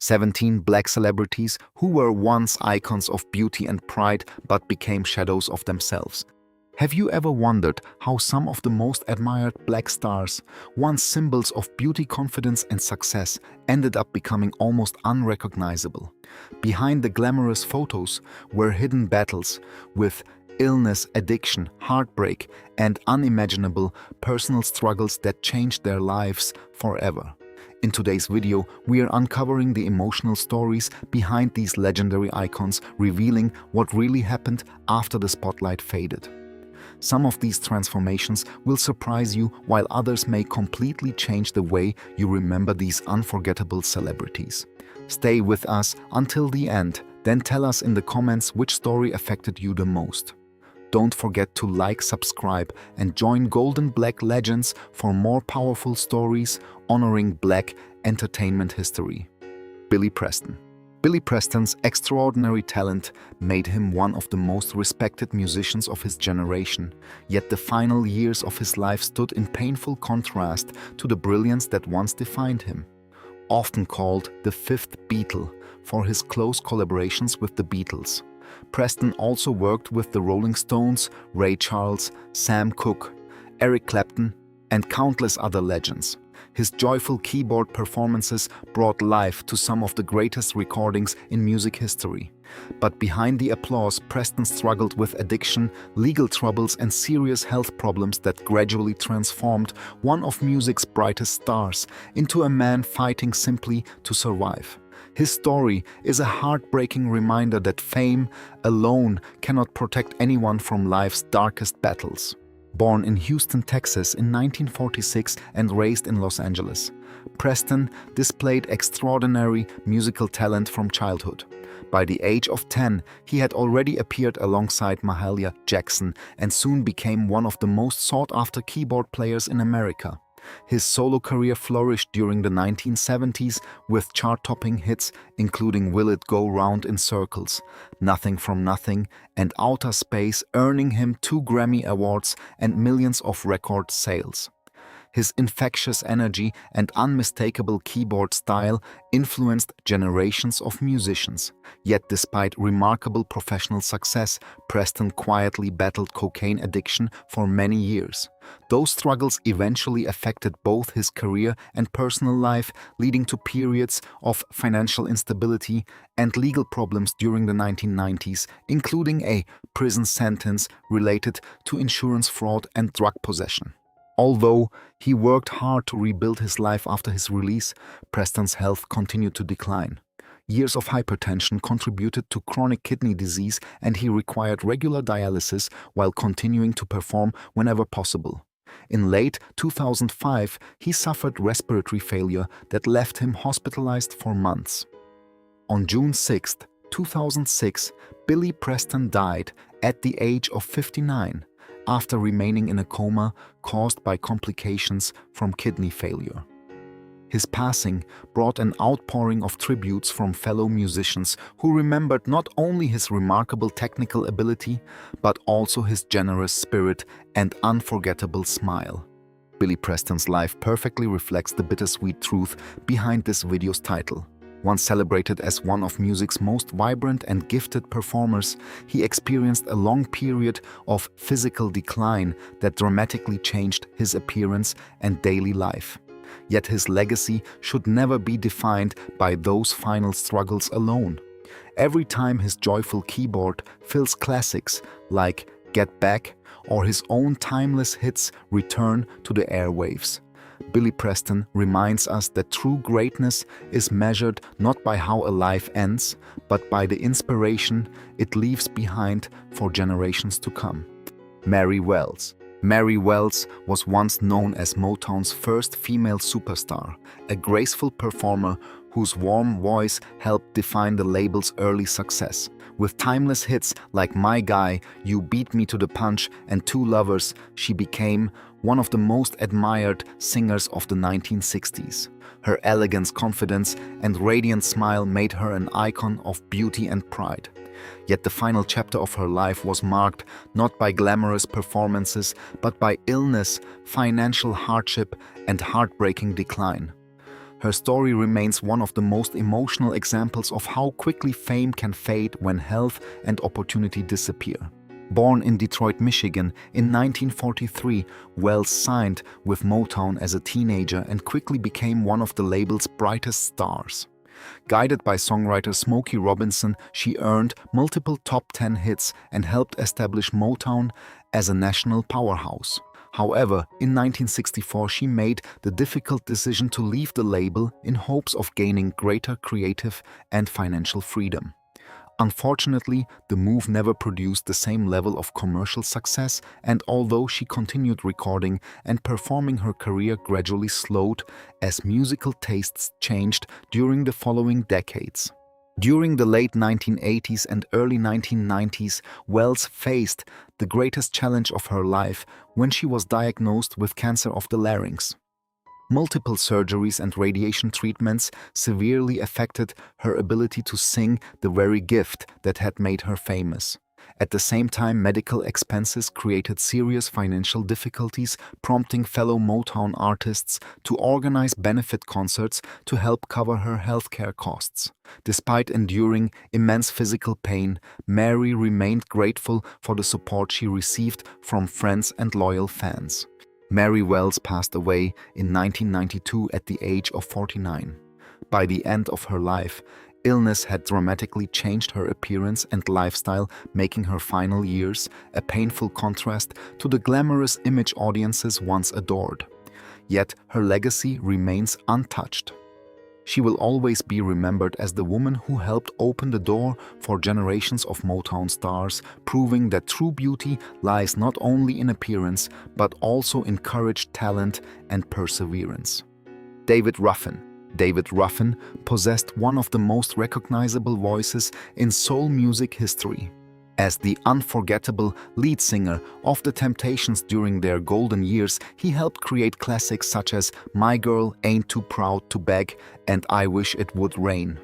17 black celebrities who were once icons of beauty and pride but became shadows of themselves. Have you ever wondered how some of the most admired black stars, once symbols of beauty, confidence, and success, ended up becoming almost unrecognizable? Behind the glamorous photos were hidden battles with illness, addiction, heartbreak, and unimaginable personal struggles that changed their lives forever. In today's video, we are uncovering the emotional stories behind these legendary icons, revealing what really happened after the spotlight faded. Some of these transformations will surprise you, while others may completely change the way you remember these unforgettable celebrities. Stay with us until the end, then tell us in the comments which story affected you the most. Don't forget to like, subscribe, and join Golden Black Legends for more powerful stories honoring Black entertainment history. Billy Preston. Billy Preston's extraordinary talent made him one of the most respected musicians of his generation, yet the final years of his life stood in painful contrast to the brilliance that once defined him. Often called the Fifth Beatle for his close collaborations with the Beatles, Preston also worked with the Rolling Stones, Ray Charles, Sam Cooke, Eric Clapton, and countless other legends. His joyful keyboard performances brought life to some of the greatest recordings in music history. But behind the applause, Preston struggled with addiction, legal troubles, and serious health problems that gradually transformed one of music's brightest stars into a man fighting simply to survive. His story is a heartbreaking reminder that fame alone cannot protect anyone from life's darkest battles. Born in Houston, Texas in 1946 and raised in Los Angeles, Preston displayed extraordinary musical talent from childhood. By the age of 10, he had already appeared alongside Mahalia Jackson and soon became one of the most sought-after keyboard players in America. His solo career flourished during the 1970s with chart-topping hits including Will It Go Round in Circles, Nothing from Nothing, and Outer Space, earning him 2 Grammy Awards and millions of record sales. His infectious energy and unmistakable keyboard style influenced generations of musicians. Yet despite remarkable professional success, Preston quietly battled cocaine addiction for many years. Those struggles eventually affected both his career and personal life, leading to periods of financial instability and legal problems during the 1990s, including a prison sentence related to insurance fraud and drug possession. Although he worked hard to rebuild his life after his release, Preston's health continued to decline. Years of hypertension contributed to chronic kidney disease, and he required regular dialysis while continuing to perform whenever possible. In late 2005, he suffered respiratory failure that left him hospitalized for months. On June 6, 2006, Billy Preston died at the age of 59. After remaining in a coma caused by complications from kidney failure. His passing brought an outpouring of tributes from fellow musicians who remembered not only his remarkable technical ability, but also his generous spirit and unforgettable smile. Billy Preston's life perfectly reflects the bittersweet truth behind this video's title. Once celebrated as one of music's most vibrant and gifted performers, he experienced a long period of physical decline that dramatically changed his appearance and daily life. Yet his legacy should never be defined by those final struggles alone. Every time his joyful keyboard fills classics like Get Back or his own timeless hits return to the airwaves, Billy Preston reminds us that true greatness is measured not by how a life ends, but by the inspiration it leaves behind for generations to come. Mary Wells. Mary Wells was once known as Motown's first female superstar, a graceful performer whose warm voice helped define the label's early success. With timeless hits like My Guy, You Beat Me to the Punch, and Two Lovers, she became one of the most admired singers of the 1960s. Her elegance, confidence, and radiant smile made her an icon of beauty and pride. Yet the final chapter of her life was marked not by glamorous performances, but by illness, financial hardship, and heartbreaking decline. Her story remains one of the most emotional examples of how quickly fame can fade when health and opportunity disappear. Born in Detroit, Michigan in 1943, Wells signed with Motown as a teenager and quickly became one of the label's brightest stars. Guided by songwriter Smokey Robinson, she earned multiple top 10 hits and helped establish Motown as a national powerhouse. However, in 1964 she made the difficult decision to leave the label in hopes of gaining greater creative and financial freedom. Unfortunately, the move never produced the same level of commercial success, and although she continued recording and performing, her career gradually slowed as musical tastes changed during the following decades. During the late 1980s and early 1990s, Wells faced the greatest challenge of her life when she was diagnosed with cancer of the larynx. Multiple surgeries and radiation treatments severely affected her ability to sing, the very gift that had made her famous. At the same time, medical expenses created serious financial difficulties, prompting fellow Motown artists to organize benefit concerts to help cover her healthcare costs. Despite enduring immense physical pain, Mary remained grateful for the support she received from friends and loyal fans. Mary Wells passed away in 1992 at the age of 49. By the end of her life, illness had dramatically changed her appearance and lifestyle, making her final years a painful contrast to the glamorous image audiences once adored. Yet her legacy remains untouched. She will always be remembered as the woman who helped open the door for generations of Motown stars, proving that true beauty lies not only in appearance, but also in courage, talent, and perseverance. David Ruffin. David Ruffin possessed one of the most recognizable voices in soul music history. As the unforgettable lead singer of The Temptations during their golden years, he helped create classics such as My Girl Ain't Too Proud to Beg and I Wish It Would Rain.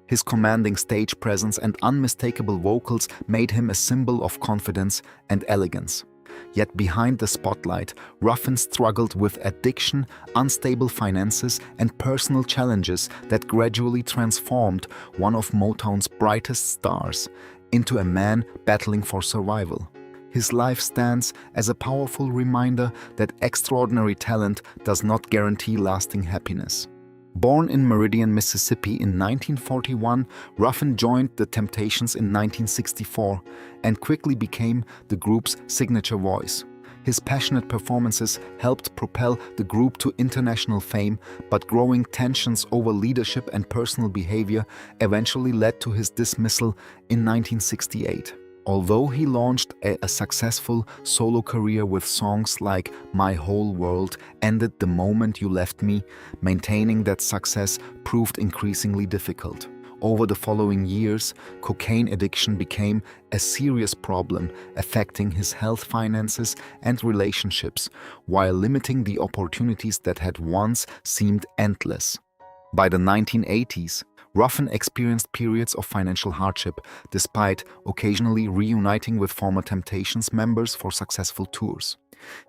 His commanding stage presence and unmistakable vocals made him a symbol of confidence and elegance. Yet behind the spotlight, Ruffin struggled with addiction, unstable finances, and personal challenges that gradually transformed one of Motown's brightest stars into a man battling for survival. His life stands as a powerful reminder that extraordinary talent does not guarantee lasting happiness. Born in Meridian, Mississippi in 1941, Ruffin joined The Temptations in 1964 and quickly became the group's signature voice. His passionate performances helped propel the group to international fame, but growing tensions over leadership and personal behavior eventually led to his dismissal in 1968. Although he launched a successful solo career with songs like My Whole World ended the moment you left me, maintaining that success proved increasingly difficult. Over the following years, cocaine addiction became a serious problem, affecting his health, finances, and relationships, while limiting the opportunities that had once seemed endless. By the 1980s, Ruffin experienced periods of financial hardship, despite occasionally reuniting with former Temptations members for successful tours.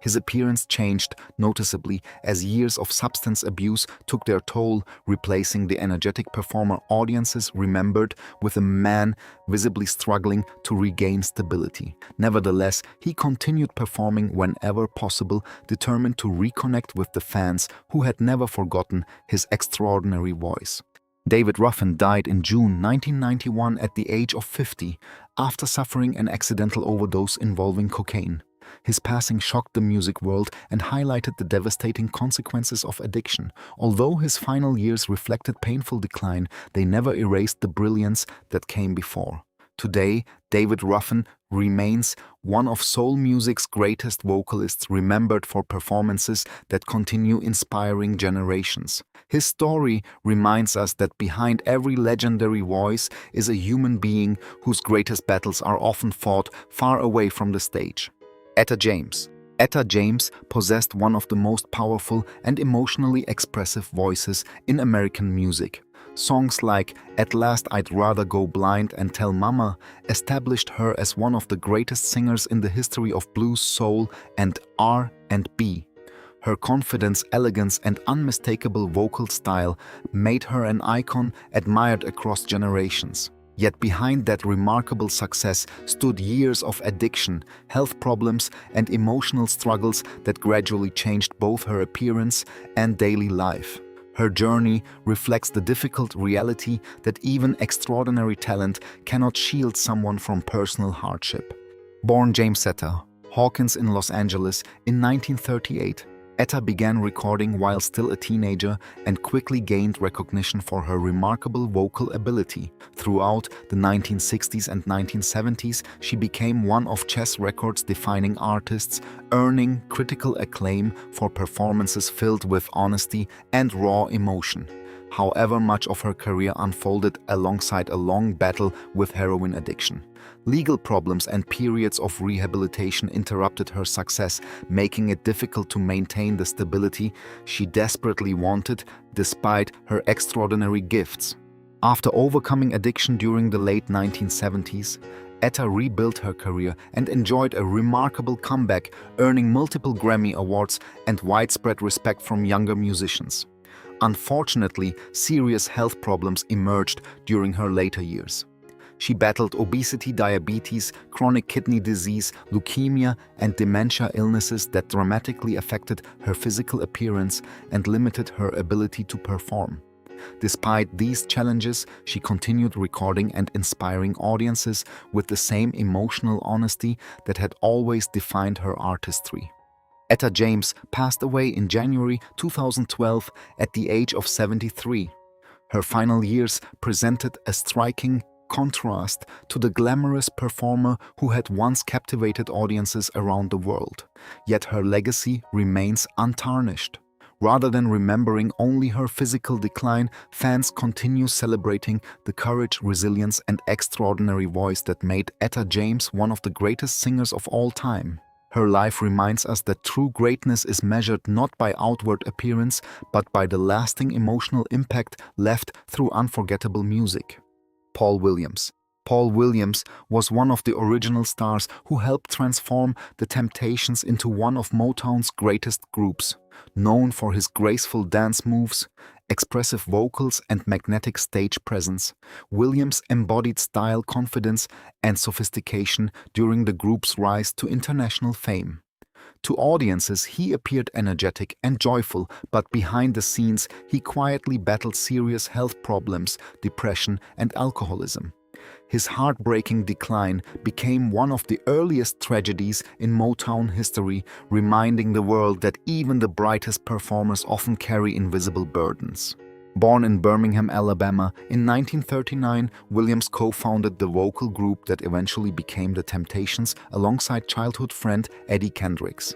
His appearance changed noticeably as years of substance abuse took their toll, replacing the energetic performer audiences remembered with a man visibly struggling to regain stability. Nevertheless, he continued performing whenever possible, determined to reconnect with the fans who had never forgotten his extraordinary voice. David Ruffin died in June 1991 at the age of 50 after suffering an accidental overdose involving cocaine. His passing shocked the music world and highlighted the devastating consequences of addiction. Although his final years reflected painful decline, they never erased the brilliance that came before. Today, David Ruffin remains one of soul music's greatest vocalists, remembered for performances that continue inspiring generations. His story reminds us that behind every legendary voice is a human being whose greatest battles are often fought far away from the stage. Etta James. Etta James possessed one of the most powerful and emotionally expressive voices in American music. Songs like At Last I'd Rather Go Blind and Tell Mama established her as one of the greatest singers in the history of blues, soul, and R&B. Her confidence, elegance, and unmistakable vocal style made her an icon admired across generations. Yet behind that remarkable success stood years of addiction, health problems, and emotional struggles that gradually changed both her appearance and daily life. Her journey reflects the difficult reality that even extraordinary talent cannot shield someone from personal hardship. Born James Etta Hawkins in Los Angeles in 1938, Etta began recording while still a teenager and quickly gained recognition for her remarkable vocal ability. Throughout the 1960s and 1970s, she became one of chess records defining artists, earning critical acclaim for performances filled with honesty and raw emotion. However, much of her career unfolded alongside a long battle with heroin addiction. Legal problems and periods of rehabilitation interrupted her success, making it difficult to maintain the stability she desperately wanted despite her extraordinary gifts. After overcoming addiction during the late 1970s, Etta rebuilt her career and enjoyed a remarkable comeback, earning multiple Grammy Awards and widespread respect from younger musicians. Unfortunately, serious health problems emerged during her later years. She battled obesity, diabetes, chronic kidney disease, leukemia, and dementia illnesses that dramatically affected her physical appearance and limited her ability to perform. Despite these challenges, she continued recording and inspiring audiences with the same emotional honesty that had always defined her artistry. Etta James passed away in January 2012 at the age of 73. Her final years presented a striking contrast to the glamorous performer who had once captivated audiences around the world. Yet her legacy remains untarnished. Rather than remembering only her physical decline, fans continue celebrating the courage, resilience, and extraordinary voice that made Etta James one of the greatest singers of all time. Her life reminds us that true greatness is measured not by outward appearance, but by the lasting emotional impact left through unforgettable music. Paul Williams. Paul Williams was one of the original stars who helped transform the Temptations into one of Motown's greatest groups. Known for his graceful dance moves, expressive vocals, and magnetic stage presence, Williams embodied style, confidence, and sophistication during the group's rise to international fame. To audiences, he appeared energetic and joyful, but behind the scenes, he quietly battled serious health problems, depression, and alcoholism. His heartbreaking decline became one of the earliest tragedies in Motown history, reminding the world that even the brightest performers often carry invisible burdens. Born in Birmingham, Alabama, in 1939, Williams co-founded the vocal group that eventually became the Temptations alongside childhood friend Eddie Kendricks.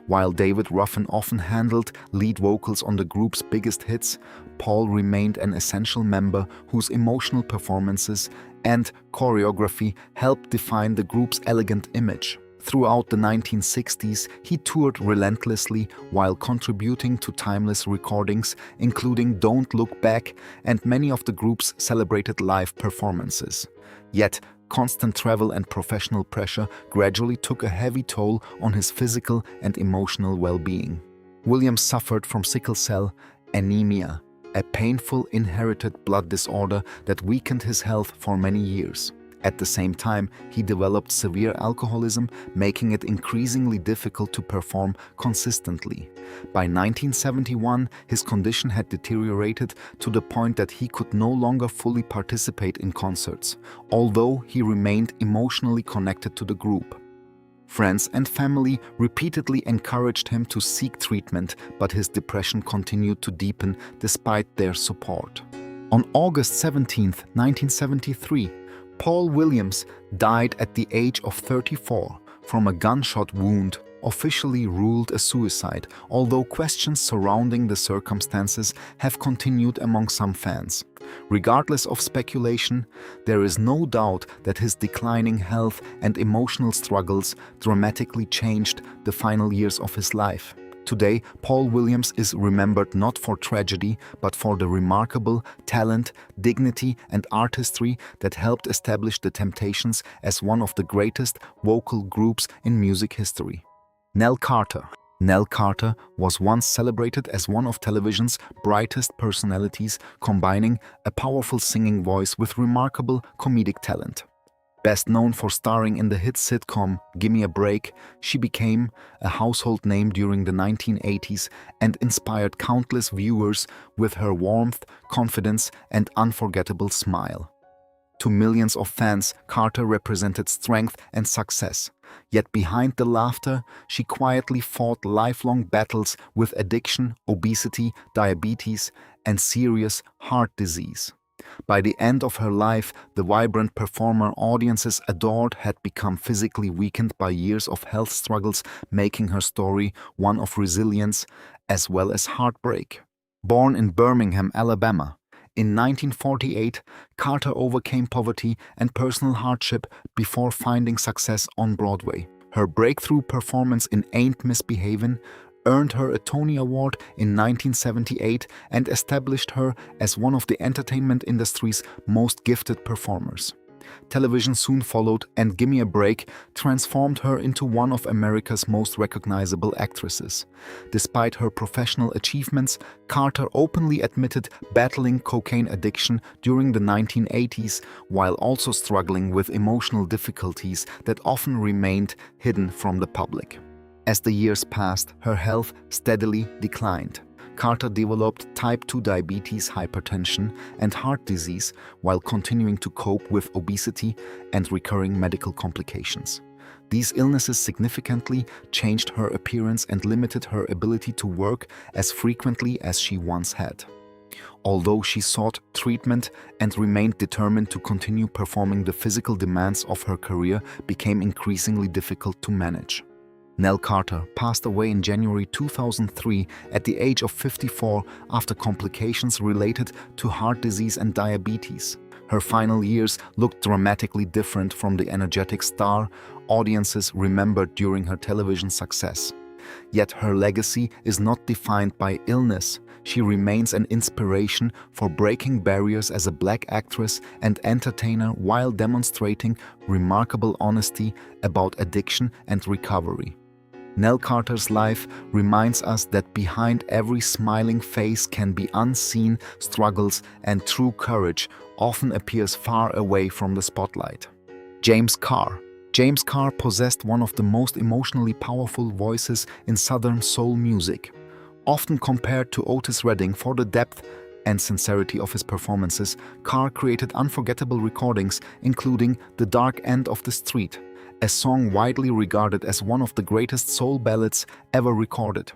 While David Ruffin often handled lead vocals on the group's biggest hits, Paul remained an essential member whose emotional performances and choreography helped define the group's elegant image. Throughout the 1960s, he toured relentlessly while contributing to timeless recordings, including Don't Look Back and many of the group's celebrated live performances. Yet, constant travel and professional pressure gradually took a heavy toll on his physical and emotional well-being. Williams suffered from sickle cell anemia, a painful inherited blood disorder that weakened his health for many years. At the same time, he developed severe alcoholism, making it increasingly difficult to perform consistently. By 1971, his condition had deteriorated to the point that he could no longer fully participate in concerts, although he remained emotionally connected to the group. Friends and family repeatedly encouraged him to seek treatment, but his depression continued to deepen despite their support. On August 17, 1973, Paul Williams died at the age of 34 from a gunshot wound, officially ruled a suicide, although questions surrounding the circumstances have continued among some fans. Regardless of speculation, there is no doubt that his declining health and emotional struggles dramatically changed the final years of his life. Today, Paul Williams is remembered not for tragedy, but for the remarkable talent, dignity, and artistry that helped establish the Temptations as one of the greatest vocal groups in music history. Nell Carter. Nell Carter was once celebrated as one of television's brightest personalities, combining a powerful singing voice with remarkable comedic talent. Best known for starring in the hit sitcom Gimme a Break, she became a household name during the 1980s and inspired countless viewers with her warmth, confidence, and unforgettable smile. To millions of fans, Carter represented strength and success. Yet behind the laughter, she quietly fought lifelong battles with addiction, obesity, diabetes, and serious heart disease. By the end of her life, the vibrant performer audiences adored had become physically weakened by years of health struggles, making her story one of resilience as well as heartbreak. Born in Birmingham, Alabama, in 1948, Carter overcame poverty and personal hardship before finding success on Broadway. Her breakthrough performance in Ain't Misbehavin' earned her a Tony Award in 1978 and established her as one of the entertainment industry's most gifted performers. Television soon followed, and Gimme a Break transformed her into one of America's most recognizable actresses. Despite her professional achievements, Carter openly admitted battling cocaine addiction during the 1980s, while also struggling with emotional difficulties that often remained hidden from the public. As the years passed, her health steadily declined. Carter developed type 2 diabetes, hypertension, and heart disease while continuing to cope with obesity and recurring medical complications. These illnesses significantly changed her appearance and limited her ability to work as frequently as she once had. Although she sought treatment and remained determined to continue performing, the physical demands of her career became increasingly difficult to manage. Nell Carter passed away in January 2003 at the age of 54 after complications related to heart disease and diabetes. Her final years looked dramatically different from the energetic star audiences remembered during her television success. Yet her legacy is not defined by illness. She remains an inspiration for breaking barriers as a Black actress and entertainer while demonstrating remarkable honesty about addiction and recovery. Nell Carter's life reminds us that behind every smiling face can be unseen struggles, and true courage often appears far away from the spotlight. James Carr. James Carr possessed one of the most emotionally powerful voices in Southern soul music. Often compared to Otis Redding for the depth and sincerity of his performances, Carr created unforgettable recordings, including The Dark End of the Street, a song widely regarded as one of the greatest soul ballads ever recorded.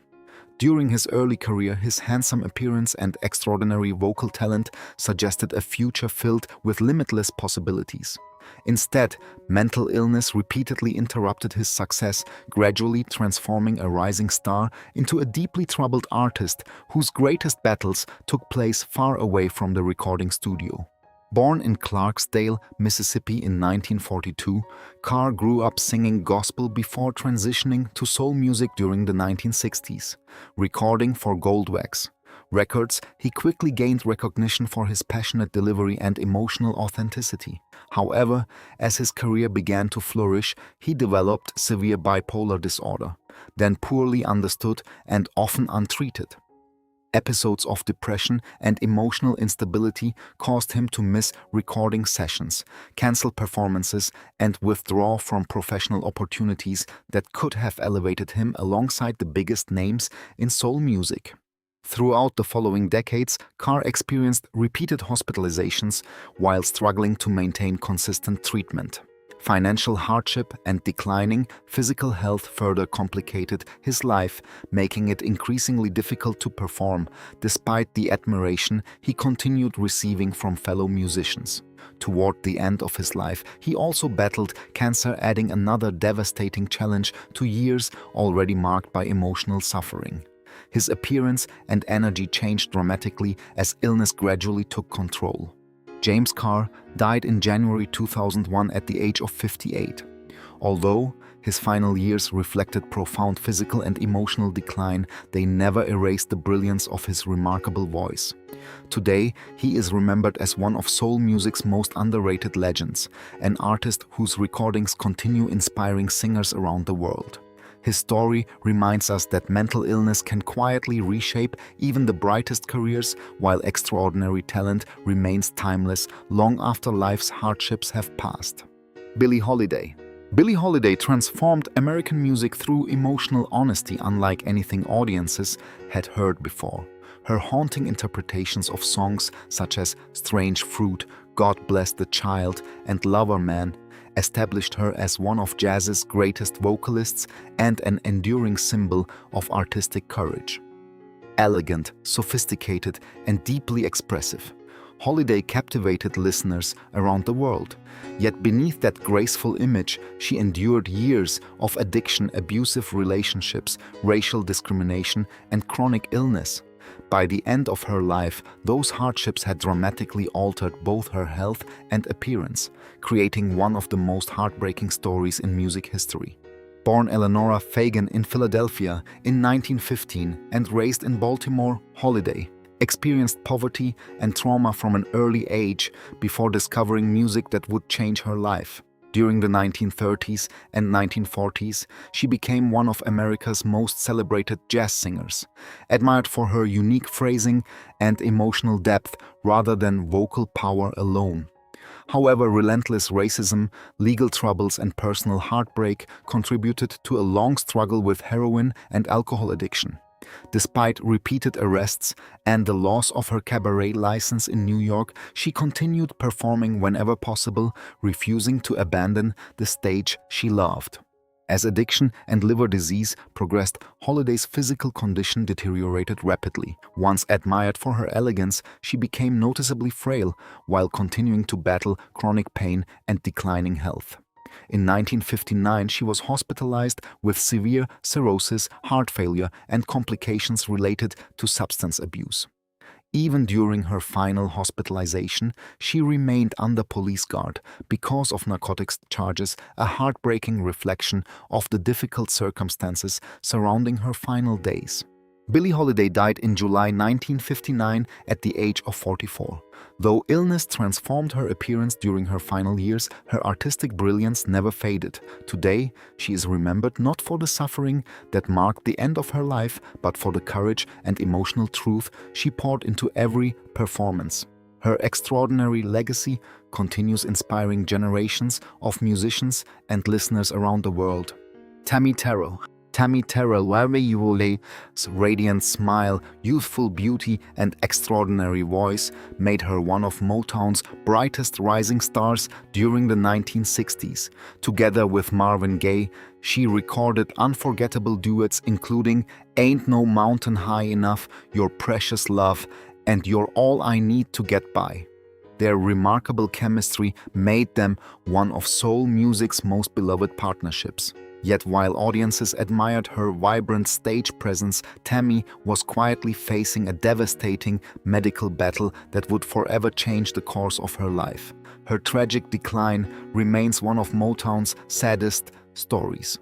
During his early career, his handsome appearance and extraordinary vocal talent suggested a future filled with limitless possibilities. Instead, mental illness repeatedly interrupted his success, gradually transforming a rising star into a deeply troubled artist whose greatest battles took place far away from the recording studio. Born in Clarksdale, Mississippi in 1942, Carr grew up singing gospel before transitioning to soul music during the 1960s. Recording for Goldwax Records, he quickly gained recognition for his passionate delivery and emotional authenticity. However, as his career began to flourish, he developed severe bipolar disorder, then poorly understood and often untreated. Episodes of depression and emotional instability caused him to miss recording sessions, cancel performances, and withdraw from professional opportunities that could have elevated him alongside the biggest names in soul music. Throughout the following decades, Carr experienced repeated hospitalizations while struggling to maintain consistent treatment. Financial hardship and declining physical health further complicated his life, making it increasingly difficult to perform, despite the admiration he continued receiving from fellow musicians. Toward the end of his life, he also battled cancer, adding another devastating challenge to years already marked by emotional suffering. His appearance and energy changed dramatically as illness gradually took control. James Carr died in January 2001 at the age of 58. Although his final years reflected profound physical and emotional decline, they never erased the brilliance of his remarkable voice. Today, he is remembered as one of soul music's most underrated legends, an artist whose recordings continue inspiring singers around the world. His story reminds us that mental illness can quietly reshape even the brightest careers, while extraordinary talent remains timeless long after life's hardships have passed. Billie Holiday. Billie Holiday transformed American music through emotional honesty unlike anything audiences had heard before. Her haunting interpretations of songs such as Strange Fruit, God Bless the Child, and Lover Man established her as one of jazz's greatest vocalists and an enduring symbol of artistic courage. Elegant, sophisticated, and deeply expressive, Holiday captivated listeners around the world. Yet beneath that graceful image, she endured years of addiction, abusive relationships, racial discrimination, and chronic illness. By the end of her life, those hardships had dramatically altered both her health and appearance, creating one of the most heartbreaking stories in music history. Born Eleanora Fagan in Philadelphia in 1915 and raised in Baltimore, Holiday experienced poverty and trauma from an early age before discovering music that would change her life. During the 1930s and 1940s, she became one of America's most celebrated jazz singers, admired for her unique phrasing and emotional depth rather than vocal power alone. However, relentless racism, legal troubles, and personal heartbreak contributed to a long struggle with heroin and alcohol addiction. Despite repeated arrests and the loss of her cabaret license in New York, she continued performing whenever possible, refusing to abandon the stage she loved. As addiction and liver disease progressed, Holiday's physical condition deteriorated rapidly. Once admired for her elegance, she became noticeably frail while continuing to battle chronic pain and declining health. In 1959, she was hospitalized with severe cirrhosis, heart failure, and complications related to substance abuse. Even during her final hospitalization, she remained under police guard because of narcotics charges, a heartbreaking reflection of the difficult circumstances surrounding her final days. Billie Holiday died in July 1959 at the age of 44. Though illness transformed her appearance during her final years, her artistic brilliance never faded. Today, she is remembered not for the suffering that marked the end of her life, but for the courage and emotional truth she poured into every performance. Her extraordinary legacy continues inspiring generations of musicians and listeners around the world. Tammy Terrell. Tammy Terrell, wherever you lay, radiant smile, youthful beauty, and extraordinary voice made her one of Motown's brightest rising stars during the 1960s. Together with Marvin Gaye, she recorded unforgettable duets including Ain't No Mountain High Enough, Your Precious Love, and You're All I Need to Get By. Their remarkable chemistry made them one of soul music's most beloved partnerships. Yet while audiences admired her vibrant stage presence, Tammy was quietly facing a devastating medical battle that would forever change the course of her life. Her tragic decline remains one of Motown's saddest stories.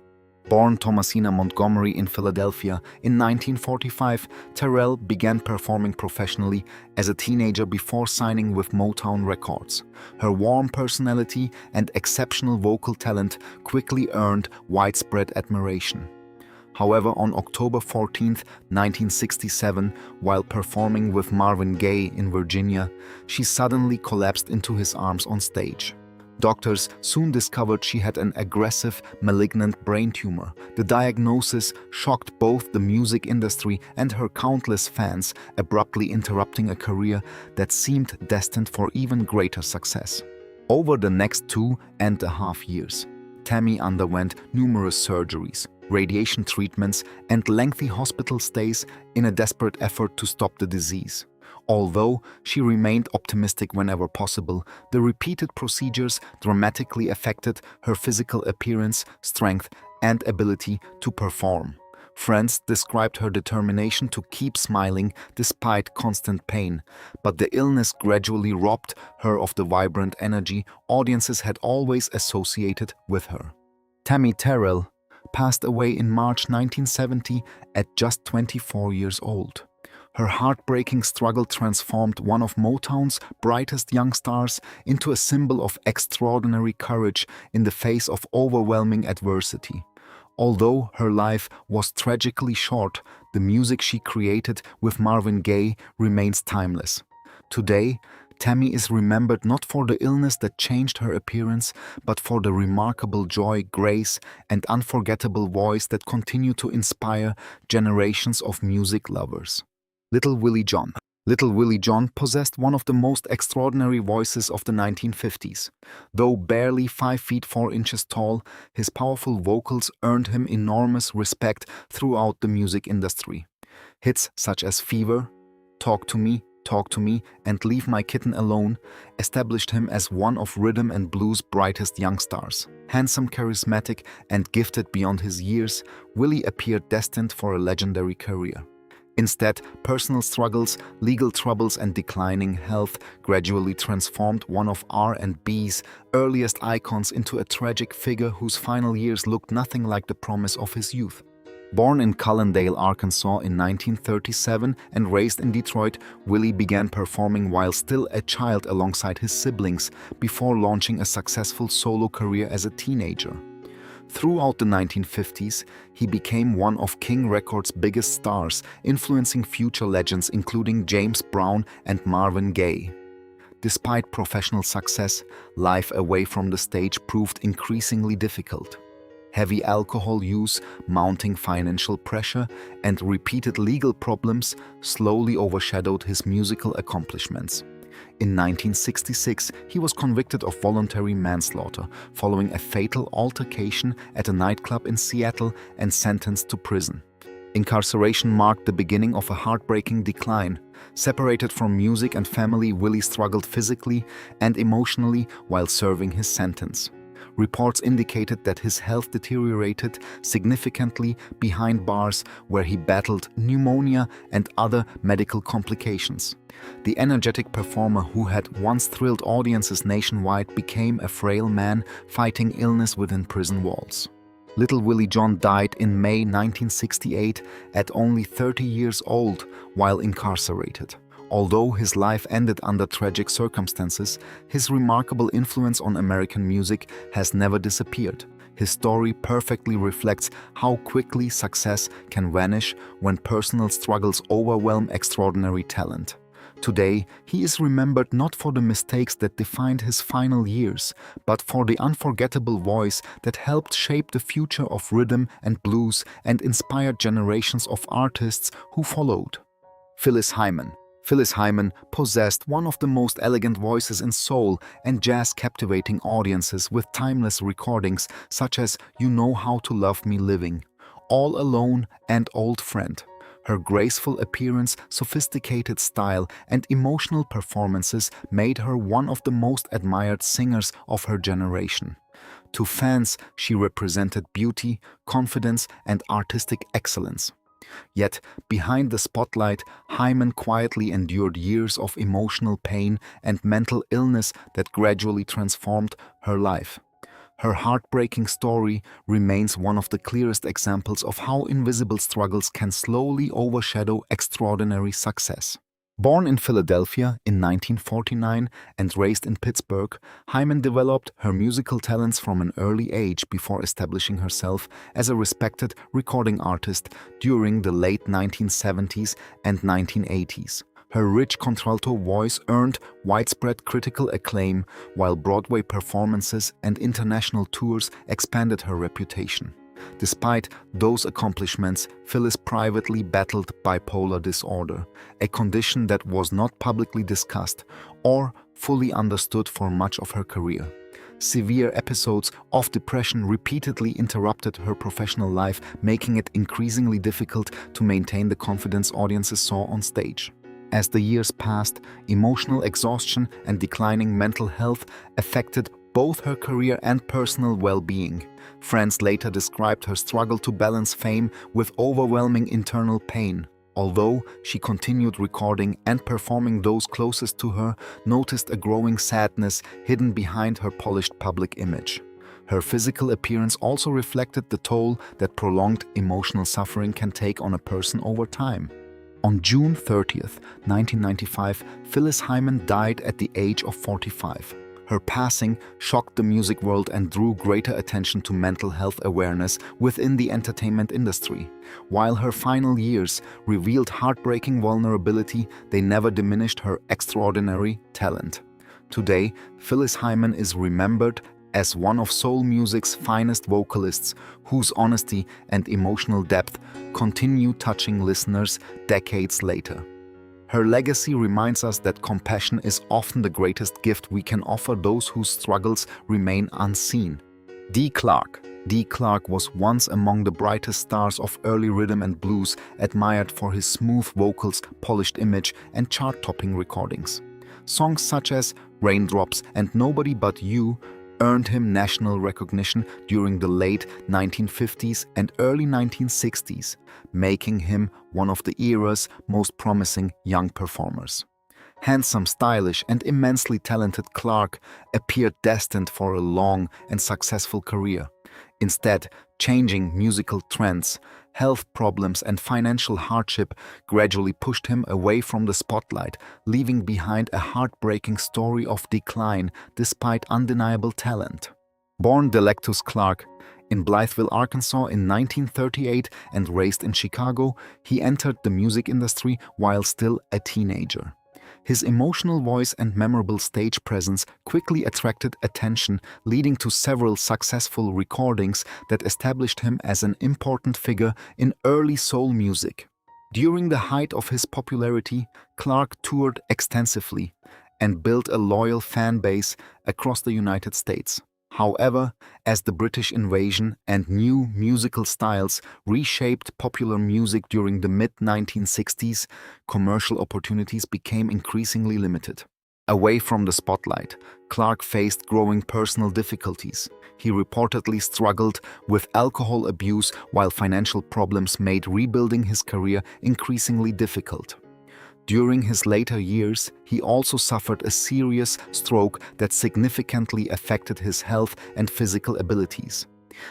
Born Thomasina Montgomery in Philadelphia in 1945, Terrell began performing professionally as a teenager before signing with Motown Records. Her warm personality and exceptional vocal talent quickly earned widespread admiration. However, on October 14, 1967, while performing with Marvin Gaye in Virginia, she suddenly collapsed into his arms on stage. Doctors soon discovered she had an aggressive, malignant brain tumor. The diagnosis shocked both the music industry and her countless fans, abruptly interrupting a career that seemed destined for even greater success. Over the next 2.5 years, Tammy underwent numerous surgeries, radiation treatments, and lengthy hospital stays in a desperate effort to stop the disease. Although she remained optimistic whenever possible, the repeated procedures dramatically affected her physical appearance, strength, and ability to perform. Friends described her determination to keep smiling despite constant pain, but the illness gradually robbed her of the vibrant energy audiences had always associated with her. Tammy Terrell passed away in March 1970 at just 24 years old. Her heartbreaking struggle transformed one of Motown's brightest young stars into a symbol of extraordinary courage in the face of overwhelming adversity. Although her life was tragically short, the music she created with Marvin Gaye remains timeless. Today, Tammy is remembered not for the illness that changed her appearance, but for the remarkable joy, grace, and unforgettable voice that continue to inspire generations of music lovers. Little Willie John. Little Willie John possessed one of the most extraordinary voices of the 1950s. Though barely 5 feet 4 inches tall, his powerful vocals earned him enormous respect throughout the music industry. Hits such as Fever, Talk to Me, and Leave My Kitten Alone established him as one of rhythm and blues' brightest young stars. Handsome, charismatic, and gifted beyond his years, Willie appeared destined for a legendary career. Instead, personal struggles, legal troubles, and declining health gradually transformed one of R&B's earliest icons into a tragic figure whose final years looked nothing like the promise of his youth. Born in Cullendale, Arkansas in 1937 and raised in Detroit, Willie began performing while still a child alongside his siblings before launching a successful solo career as a teenager. Throughout the 1950s, he became one of King Records' biggest stars, influencing future legends including James Brown and Marvin Gaye. Despite professional success, life away from the stage proved increasingly difficult. Heavy alcohol use, mounting financial pressure, and repeated legal problems slowly overshadowed his musical accomplishments. In 1966, he was convicted of voluntary manslaughter following a fatal altercation at a nightclub in Seattle and sentenced to prison. Incarceration marked the beginning of a heartbreaking decline. Separated from music and family, Willie struggled physically and emotionally while serving his sentence. Reports indicated that his health deteriorated significantly behind bars, where he battled pneumonia and other medical complications. The energetic performer who had once thrilled audiences nationwide became a frail man fighting illness within prison walls. Little Willie John died in May 1968 at only 30 years old while incarcerated. Although his life ended under tragic circumstances, his remarkable influence on American music has never disappeared. His story perfectly reflects how quickly success can vanish when personal struggles overwhelm extraordinary talent. Today, he is remembered not for the mistakes that defined his final years, but for the unforgettable voice that helped shape the future of rhythm and blues and inspired generations of artists who followed. Phyllis Hyman. Phyllis Hyman possessed one of the most elegant voices in soul and jazz, captivating audiences with timeless recordings such as You Know How to Love Me Living, All Alone, and Old Friend. Her graceful appearance, sophisticated style, and emotional performances made her one of the most admired singers of her generation. To fans, she represented beauty, confidence, and artistic excellence. Yet, behind the spotlight, Hyman quietly endured years of emotional pain and mental illness that gradually transformed her life. Her heartbreaking story remains one of the clearest examples of how invisible struggles can slowly overshadow extraordinary success. Born in Philadelphia in 1949 and raised in Pittsburgh, Hyman developed her musical talents from an early age before establishing herself as a respected recording artist during the late 1970s and 1980s. Her rich contralto voice earned widespread critical acclaim, while Broadway performances and international tours expanded her reputation. Despite those accomplishments, Phyllis privately battled bipolar disorder, a condition that was not publicly discussed or fully understood for much of her career. Severe episodes of depression repeatedly interrupted her professional life, making it increasingly difficult to maintain the confidence audiences saw on stage. As the years passed, emotional exhaustion and declining mental health affected both her career and personal well-being. Friends later described her struggle to balance fame with overwhelming internal pain. Although she continued recording and performing, those closest to her noticed a growing sadness hidden behind her polished public image. Her physical appearance also reflected the toll that prolonged emotional suffering can take on a person over time. On June 30th, 1995, Phyllis Hyman died at the age of 45. Her passing shocked the music world and drew greater attention to mental health awareness within the entertainment industry. While her final years revealed heartbreaking vulnerability, they never diminished her extraordinary talent. Today, Phyllis Hyman is remembered as one of soul music's finest vocalists, whose honesty and emotional depth continue touching listeners decades later. Her legacy reminds us that compassion is often the greatest gift we can offer those whose struggles remain unseen. Dee Clark. Dee Clark was once among the brightest stars of early rhythm and blues, admired for his smooth vocals, polished image, and chart-topping recordings. Songs such as Raindrops and Nobody But You earned him national recognition during the late 1950s and early 1960s, making him one of the era's most promising young performers. Handsome, stylish, and immensely talented Clark appeared destined for a long and successful career. Instead, changing musical trends, health problems, and financial hardship gradually pushed him away from the spotlight, leaving behind a heartbreaking story of decline despite undeniable talent. Born Delectus Clark in Blytheville, Arkansas in 1938 and raised in Chicago, he entered the music industry while still a teenager. His emotional voice and memorable stage presence quickly attracted attention, leading to several successful recordings that established him as an important figure in early soul music. During the height of his popularity, Clark toured extensively and built a loyal fan base across the United States. However, as the British invasion and new musical styles reshaped popular music during the mid-1960s, commercial opportunities became increasingly limited. Away from the spotlight, Clark faced growing personal difficulties. He reportedly struggled with alcohol abuse, while financial problems made rebuilding his career increasingly difficult. During his later years, he also suffered a serious stroke that significantly affected his health and physical abilities.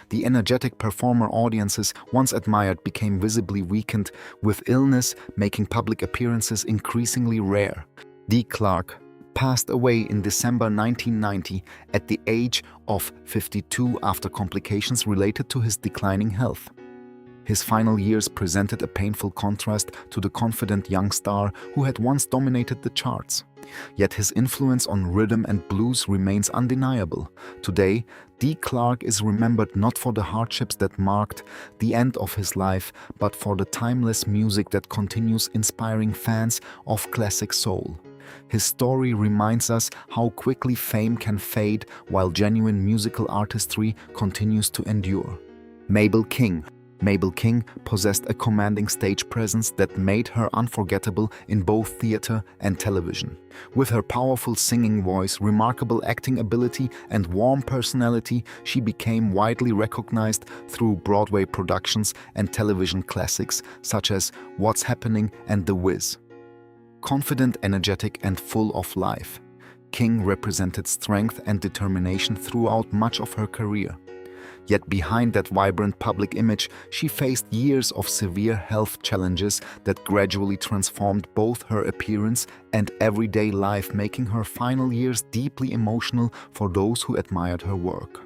The energetic performer audiences once admired became visibly weakened, with illness making public appearances increasingly rare. Dee Clark passed away in December 1990 at the age of 52 after complications related to his declining health. His final years presented a painful contrast to the confident young star who had once dominated the charts. Yet his influence on rhythm and blues remains undeniable. Today, Dee Clark is remembered not for the hardships that marked the end of his life, but for the timeless music that continues inspiring fans of classic soul. His story reminds us how quickly fame can fade while genuine musical artistry continues to endure. Mabel King. Mabel King possessed a commanding stage presence that made her unforgettable in both theater and television. With her powerful singing voice, remarkable acting ability, and warm personality, she became widely recognized through Broadway productions and television classics such as What's Happening and The Wiz. Confident, energetic, and full of life, King represented strength and determination throughout much of her career. Yet behind that vibrant public image, she faced years of severe health challenges that gradually transformed both her appearance and everyday life, making her final years deeply emotional for those who admired her work.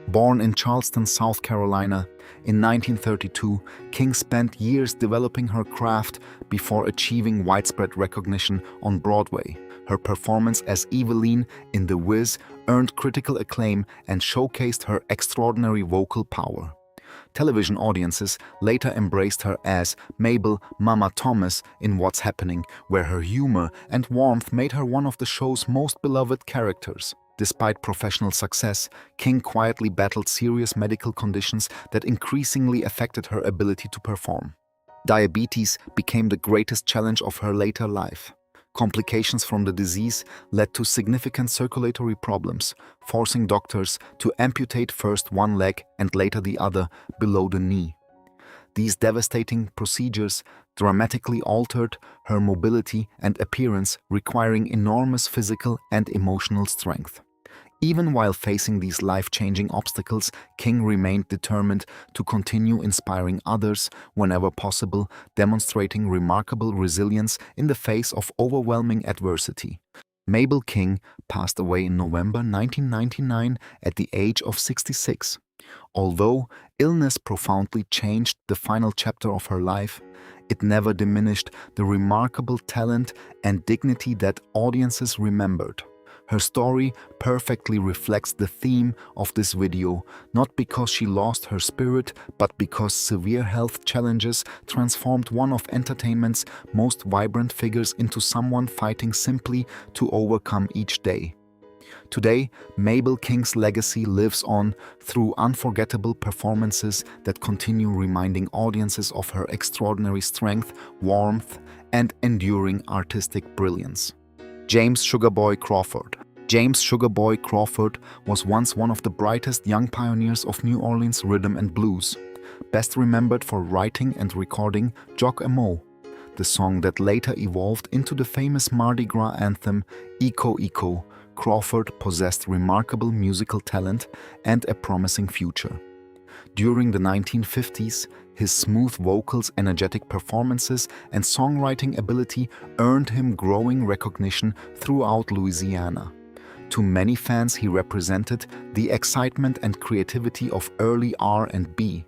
Born in Charleston, South Carolina, in 1932, King spent years developing her craft before achieving widespread recognition on Broadway. Her performance as Eveline in The Wiz earned critical acclaim and showcased her extraordinary vocal power. Television audiences later embraced her as Mabel "Mama" Thomas in What's Happening, where her humor and warmth made her one of the show's most beloved characters. Despite professional success, King quietly battled serious medical conditions that increasingly affected her ability to perform. Diabetes became the greatest challenge of her later life. Complications from the disease led to significant circulatory problems, forcing doctors to amputate first one leg and later the other below the knee. These devastating procedures dramatically altered her mobility and appearance, requiring enormous physical and emotional strength. Even while facing these life-changing obstacles, King remained determined to continue inspiring others whenever possible, demonstrating remarkable resilience in the face of overwhelming adversity. Mabel King passed away in November 1999 at the age of 66. Although illness profoundly changed the final chapter of her life, it never diminished the remarkable talent and dignity that audiences remembered. Her story perfectly reflects the theme of this video, not because she lost her spirit, but because severe health challenges transformed one of entertainment's most vibrant figures into someone fighting simply to overcome each day. Today, Mabel King's legacy lives on through unforgettable performances that continue reminding audiences of her extraordinary strength, warmth, and enduring artistic brilliance. James Sugarboy Crawford. James Sugarboy Crawford was once one of the brightest young pioneers of New Orleans rhythm and blues, best remembered for writing and recording Jock a Mo, the song that later evolved into the famous Mardi Gras anthem Eco Eco. Crawford possessed remarkable musical talent and a promising future. During the 1950s, his smooth vocals, energetic performances, and songwriting ability earned him growing recognition throughout Louisiana. To many fans, he represented the excitement and creativity of early R&B.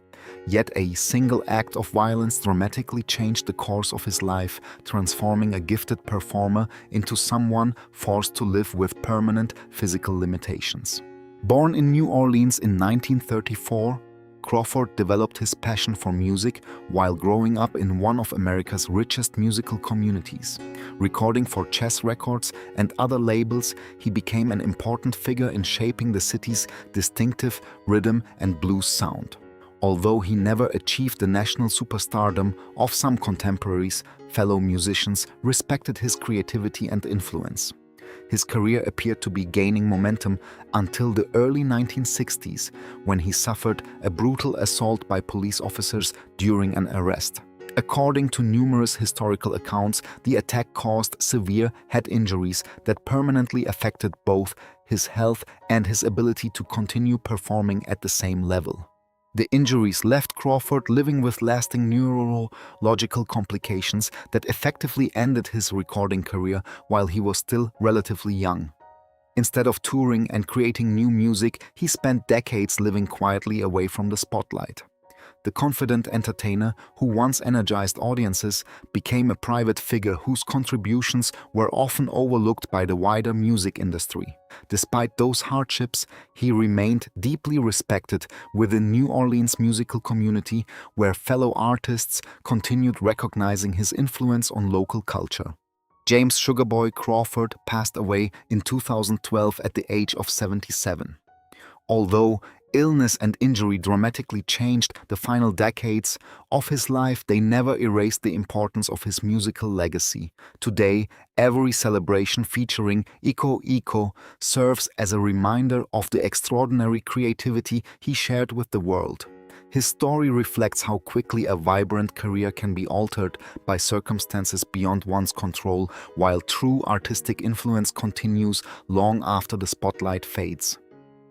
Yet a single act of violence dramatically changed the course of his life, transforming a gifted performer into someone forced to live with permanent physical limitations. Born in New Orleans in 1934, Crawford developed his passion for music while growing up in one of America's richest musical communities. Recording for Chess Records and other labels, he became an important figure in shaping the city's distinctive rhythm and blues sound. Although he never achieved the national superstardom of some contemporaries, fellow musicians respected his creativity and influence. His career appeared to be gaining momentum until the early 1960s, when he suffered a brutal assault by police officers during an arrest. According to numerous historical accounts, the attack caused severe head injuries that permanently affected both his health and his ability to continue performing at the same level. The injuries left Crawford living with lasting neurological complications that effectively ended his recording career while he was still relatively young. Instead of touring and creating new music, he spent decades living quietly away from the spotlight. The confident entertainer who once energized audiences became a private figure whose contributions were often overlooked by the wider music industry. Despite those hardships, he remained deeply respected within New Orleans' musical community, where fellow artists continued recognizing his influence on local culture. James Sugarboy Crawford passed away in 2012 at the age of 77. Although illness and injury dramatically changed the final decades of his life, they never erased the importance of his musical legacy. Today, every celebration featuring Eco Eco serves as a reminder of the extraordinary creativity he shared with the world. His story reflects how quickly a vibrant career can be altered by circumstances beyond one's control, while true artistic influence continues long after the spotlight fades.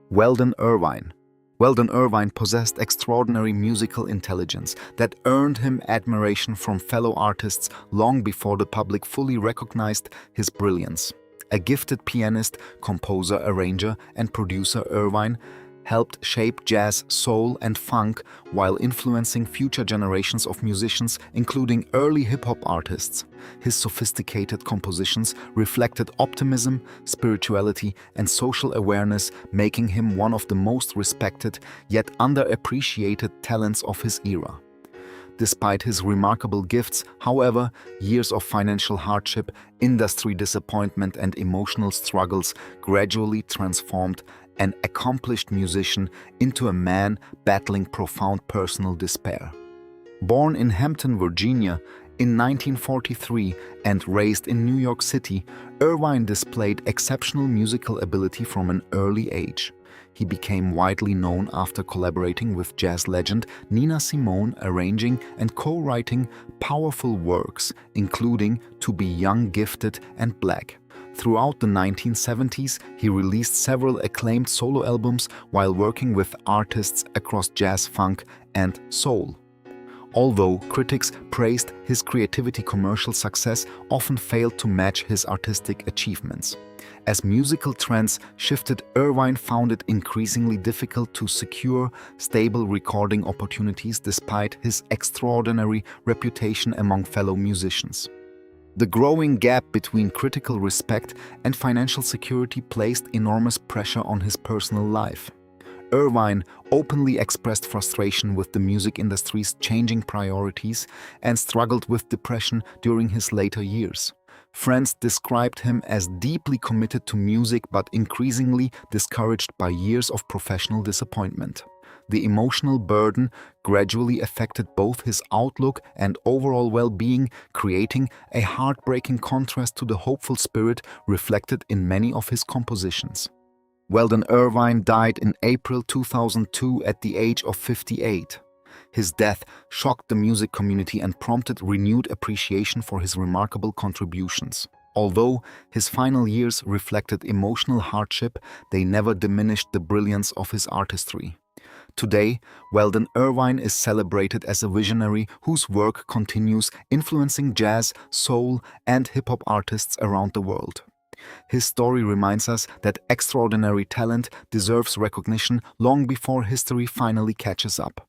Weldon Irvine. Weldon Irvine possessed extraordinary musical intelligence that earned him admiration from fellow artists long before the public fully recognized his brilliance. A gifted pianist, composer, arranger, and producer, Irvine helped shape jazz, soul, and funk while influencing future generations of musicians, including early hip-hop artists. His sophisticated compositions reflected optimism, spirituality, and social awareness, making him one of the most respected yet underappreciated talents of his era. Despite his remarkable gifts, however, years of financial hardship, industry disappointment, and emotional struggles gradually transformed an accomplished musician into a man battling profound personal despair. Born in Hampton, Virginia, in 1943 and raised in New York City, Irvine displayed exceptional musical ability from an early age. He became widely known after collaborating with jazz legend Nina Simone, arranging and co-writing powerful works, including To Be Young, Gifted, and Black. Throughout the 1970s, he released several acclaimed solo albums while working with artists across jazz, funk, and soul. Although critics praised his creativity, commercial success often failed to match his artistic achievements. As musical trends shifted, Irvine found it increasingly difficult to secure stable recording opportunities despite his extraordinary reputation among fellow musicians. The growing gap between critical respect and financial security placed enormous pressure on his personal life. Irvine openly expressed frustration with the music industry's changing priorities and struggled with depression during his later years. Friends described him as deeply committed to music but increasingly discouraged by years of professional disappointment. The emotional burden gradually affected both his outlook and overall well-being, creating a heartbreaking contrast to the hopeful spirit reflected in many of his compositions. Weldon Irvine died in April 2002 at the age of 58. His death shocked the music community and prompted renewed appreciation for his remarkable contributions. Although his final years reflected emotional hardship, they never diminished the brilliance of his artistry. Today, Weldon Irvine is celebrated as a visionary whose work continues influencing jazz, soul, and hip-hop artists around the world. His story reminds us that extraordinary talent deserves recognition long before history finally catches up.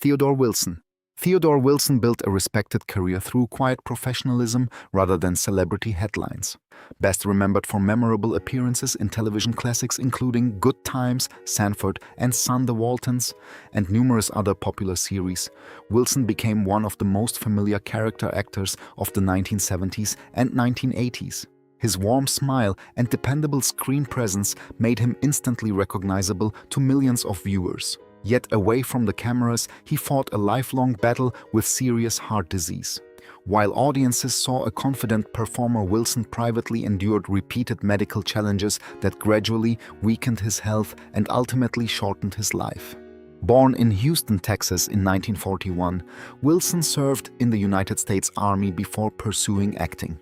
Theodore Wilson. Theodore Wilson built a respected career through quiet professionalism rather than celebrity headlines. Best remembered for memorable appearances in television classics including Good Times, Sanford and Son, The Waltons, and numerous other popular series, Wilson became one of the most familiar character actors of the 1970s and 1980s. His warm smile and dependable screen presence made him instantly recognizable to millions of viewers. Yet away from the cameras, he fought a lifelong battle with serious heart disease. While audiences saw a confident performer, Wilson privately endured repeated medical challenges that gradually weakened his health and ultimately shortened his life. Born in Houston, Texas in 1941, Wilson served in the United States Army before pursuing acting.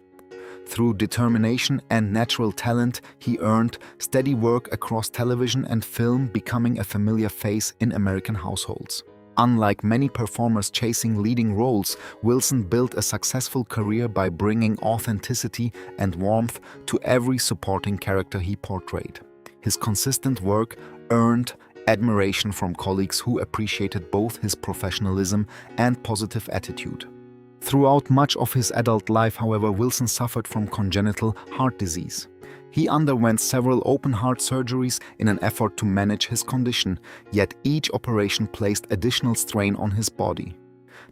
Through determination and natural talent, he earned steady work across television and film, becoming a familiar face in American households. Unlike many performers chasing leading roles, Wilson built a successful career by bringing authenticity and warmth to every supporting character he portrayed. His consistent work earned admiration from colleagues who appreciated both his professionalism and positive attitude. Throughout much of his adult life, however, Wilson suffered from congenital heart disease. He underwent several open-heart surgeries in an effort to manage his condition, yet each operation placed additional strain on his body.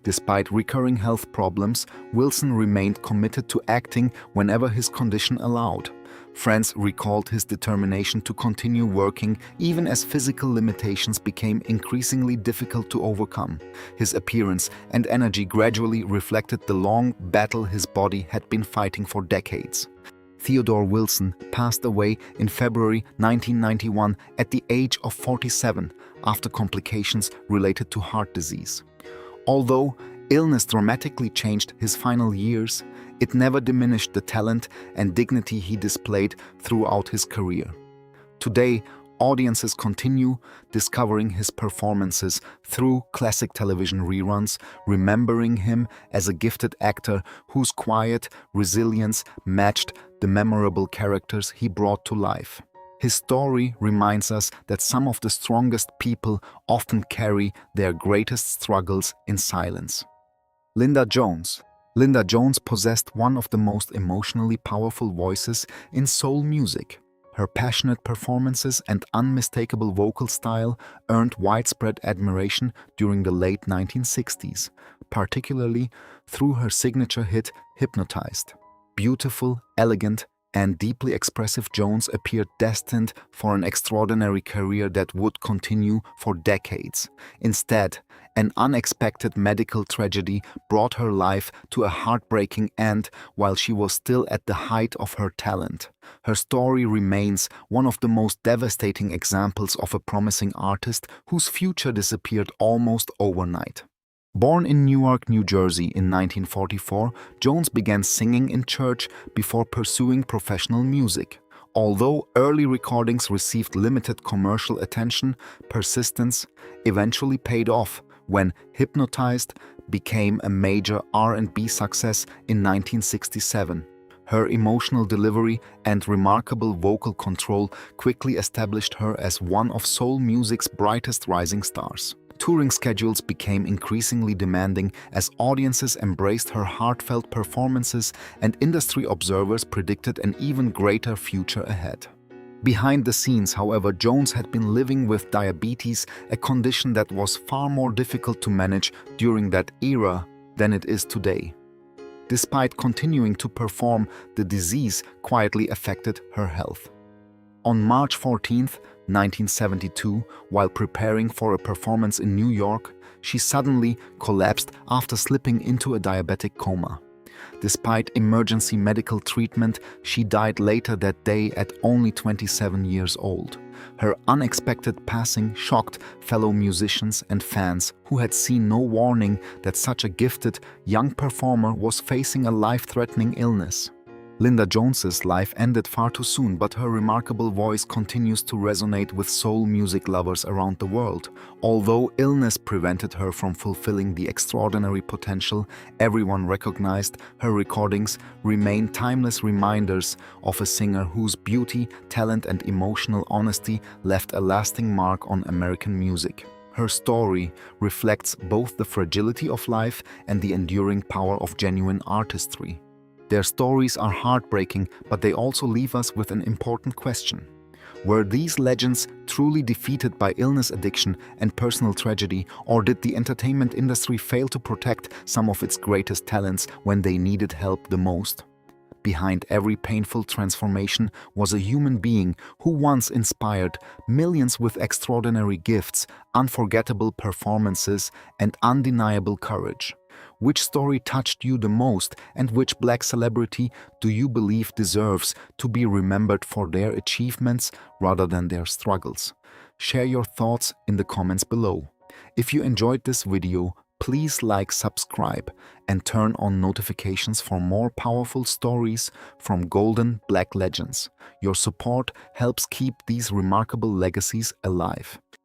Despite recurring health problems, Wilson remained committed to acting whenever his condition allowed. Friends recalled his determination to continue working even as physical limitations became increasingly difficult to overcome. His appearance and energy gradually reflected the long battle his body had been fighting for decades. Theodore Wilson passed away in February 1991 at the age of 47 after complications related to heart disease. Although illness dramatically changed his final years, it never diminished the talent and dignity he displayed throughout his career. Today, audiences continue discovering his performances through classic television reruns, remembering him as a gifted actor whose quiet resilience matched the memorable characters he brought to life. His story reminds us that some of the strongest people often carry their greatest struggles in silence. Linda Jones. Linda Jones possessed one of the most emotionally powerful voices in soul music. Her passionate performances and unmistakable vocal style earned widespread admiration during the late 1960s, particularly through her signature hit Hypnotized. Beautiful, elegant, and deeply expressive, Jones appeared destined for an extraordinary career that would continue for decades. Instead, an unexpected medical tragedy brought her life to a heartbreaking end while she was still at the height of her talent. Her story remains one of the most devastating examples of a promising artist whose future disappeared almost overnight. Born in Newark, New Jersey in 1944, Jones began singing in church before pursuing professional music. Although early recordings received limited commercial attention, persistence eventually paid off when Hypnotized became a major R&B success in 1967. Her emotional delivery and remarkable vocal control quickly established her as one of soul music's brightest rising stars. Touring schedules became increasingly demanding as audiences embraced her heartfelt performances, and industry observers predicted an even greater future ahead. Behind the scenes, however, Jones had been living with diabetes, a condition that was far more difficult to manage during that era than it is today. Despite continuing to perform, the disease quietly affected her health. On March 14, 1972, while preparing for a performance in New York, she suddenly collapsed after slipping into a diabetic coma. Despite emergency medical treatment, she died later that day at only 27 years old. Her unexpected passing shocked fellow musicians and fans who had seen no warning that such a gifted, young performer was facing a life-threatening illness. Linda Jones's life ended far too soon, but her remarkable voice continues to resonate with soul music lovers around the world. Although illness prevented her from fulfilling the extraordinary potential everyone recognized, her recordings remain timeless reminders of a singer whose beauty, talent, and emotional honesty left a lasting mark on American music. Her story reflects both the fragility of life and the enduring power of genuine artistry. Their stories are heartbreaking, but they also leave us with an important question. Were these legends truly defeated by illness, addiction, and personal tragedy, or did the entertainment industry fail to protect some of its greatest talents when they needed help the most? Behind every painful transformation was a human being who once inspired millions with extraordinary gifts, unforgettable performances, and undeniable courage. Which story touched you the most, and which Black celebrity do you believe deserves to be remembered for their achievements rather than their struggles? Share your thoughts in the comments below. If you enjoyed this video, please like, subscribe, and turn on notifications for more powerful stories from golden Black legends. Your support helps keep these remarkable legacies alive.